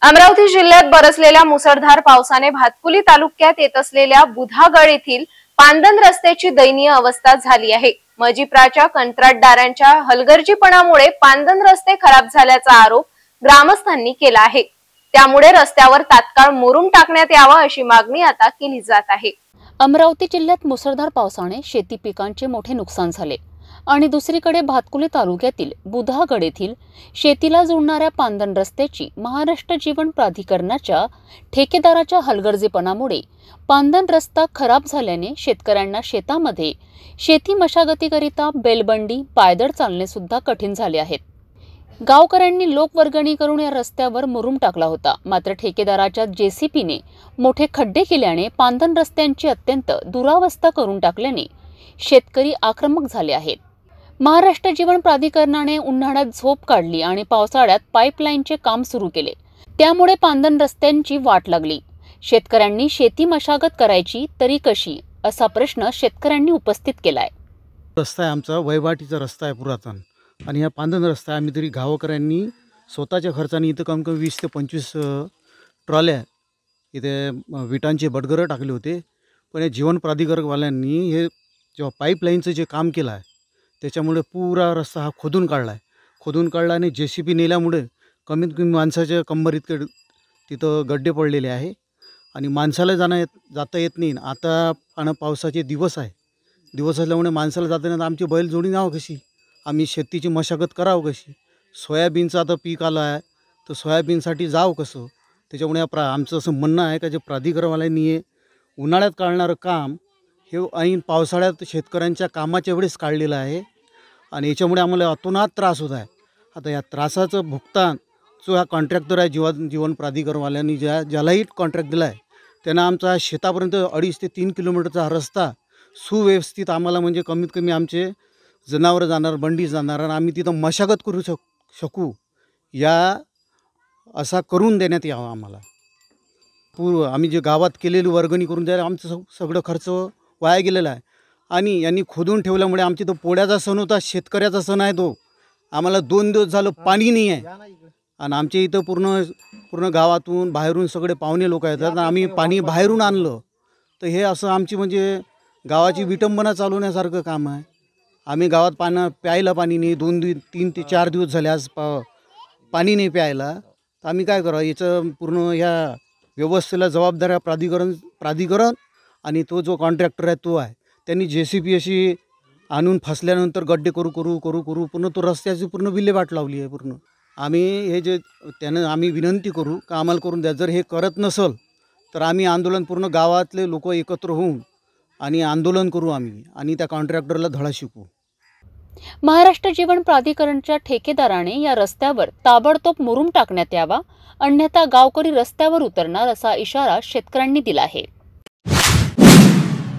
अमरावती जिल्ह्यात बरसलेल्या मुसळधार पावसाने भातकुली तालुक्यात येत असलेल्या बुधागड येथील पांदन रस्त्याची दयनीय अवस्था झाली आहे। मजिप्राच्या कंत्राटदारांच्या हलगर्जीपणामुळे पांदन रस्ते खराब झाल्याचा आरोप ग्रामस्थांनी केला आहे। त्यामुळे रस्त्यावर तात्काळ मुरुम टाकण्यात यावा अशी मागणी आता केली जात आहे। अमरावती जिल्ह्यात मुसळधार पावसाने शेती पिकांचे मोठे नुकसान झाले आणि दुसरीकडे भातकुली तालुक्यातील बुधागड येथील शेतीला जोडणाऱ्या पांदन रस्त्याची महाराष्ट्र जीवन प्राधिकरणाच्या ठेकेदाराच्या हलगर्जीपणामुळे पांदन रस्ता खराब झाल्याने शेतकऱ्यांना शेतामध्ये शेती मशागतीकरिता बैलबंडी पायदळ चालणे सुद्धा कठीण झाले आहेत। गावकऱ्यांनी लोकवर्गणी करून या रस्त्यावर मुरुम टाकला होता, मात्र ठेकेदाराच्या जेसीपीने मोठे खड्डे केल्याने पांदन रस्त्यांची अत्यंत दुरावस्था करून टाकल्याने शेतकरी आक्रमक झाले आहेत। महाराष्ट्र जीवन प्राधिकरणाने उन्हाळ्यात झोप काढली आणि पावसाळ्यात पाईपलाईनचे काम सुरू केले, त्यामुळे पांदन रस्त्यांची वाट लागली। शेतकऱ्यांनी शेती मशागत करायची तरी कशी असा प्रश्न शेतकऱ्यांनी उपस्थित केलाय। रस्ता आहे आमचा वैवाटीचा रस्ता आहे पुरातन, आणि हा पांदन रस्ता आहे। आम्ही तरी गावकऱ्यांनी स्वतःच्या खर्चाने इथं कम कमी 20 ते 25 ट्रॉल्या इथे विटांचे बडगरं टाकले होते। पण या जीवन प्राधिकरणवाल्यांनी हे जेव्हा पाईपलाईनचं जे काम केलं आहे त्याच्यामुळे पुरा रस्ता हा खोदून काढला आणि जेसीपी नेल्यामुळे कमीत कमी माणसाच्या कंबर इतके तिथं गड्डे पडलेले आहे आणि माणसाला जाता येत नाही। आता पावसाचे दिवस असल्यामुळे माणसाला जाता येत नाही। आमची बैलजोडी नाव कशी, आम्ही शेतीची मशागत करावं कशी, सोयाबीनचं आता पीक आलं आहे तर सोयाबीनसाठी जावं कसं। त्याच्यामुळे आमचं असं म्हणणं आहे का जे प्राधिकरणवाल्यांनी हे उन्हाळ्यात काढणारं काम हे ऐन पावसाळ्यात शेतकऱ्यांच्या कामाच्या वेळेस काढलेलं आहे आणि याच्यामुळे आम्हाला अतोनात त्रास होत आहे। आता या त्रासाचं भुगतान जो हा कॉन्ट्रॅक्टर आहे जीवन प्राधिकरणवाल्यांनी ज्यालाही कॉन्ट्रॅक्ट दिला आहे त्यानं आमचा शेतापर्यंत 2.5 ते 3 किलोमीटरचा हा रस्ता सुव्यवस्थित आम्हाला म्हणजे कमीत कमी आमचे जनावरं जाणार, बंडी जाणार आणि आम्ही तिथं मशागत करू शकू या असा करून देण्यात यावा आम्हाला। आम्ही जे गावात केलेली वर्गणी करून द्यायला आमचं सगळं खर्च वाया गेलेला आहे आणि यांनी खोदून ठेवल्यामुळे आमची तो पोळ्याचा सण होता, शेतकऱ्याचा सण आहे तो। आम्हाला 2 दिवस झालं पाणी नाही आहे आणि आमच्या इथं पूर्ण गावातून बाहेरून सगळे पाहुणे लोक येतात। आम्ही पाणी बाहेरून आणलं तर हे असं आमची म्हणजे गावाची विटंबना चालवण्यासारखं काम आहे। आम्ही गावात प्यायला पाणी नाही, 3 ते 4 दिवस झाले आज पाणी नाही प्यायला, तर आम्ही काय करावं। याचं पूर्ण ह्या व्यवस्थेला जबाबदार प्राधिकरण आणि तो जो कॉन्ट्रॅक्टर आहे तो आहे। त्यांनी जेसीपी अशी आणून फसल्यानंतर गड्डे करू पूर्ण तो रस्त्याची पूर्ण विल्हेवाट लावली आहे पूर्ण। आम्ही हे जे आम्ही विनंती करू का आम्हाला करून द्या। जर हे करत नसेल तर आम्ही आंदोलन पूर्ण गावातले लोक एकत्र होऊन आणि आंदोलन करू आम्ही आणि त्या कॉन्ट्रॅक्टरला धडा शिकवू। महाराष्ट्र जीवन प्राधिकरणच्या ठेकेदाराने या रस्त्यावर ताबडतोब मुरुम टाकण्यात यावा, अन्यथा गावकरी रस्त्यावर उतरणार असा इशारा शेतकऱ्यांनी दिला आहे।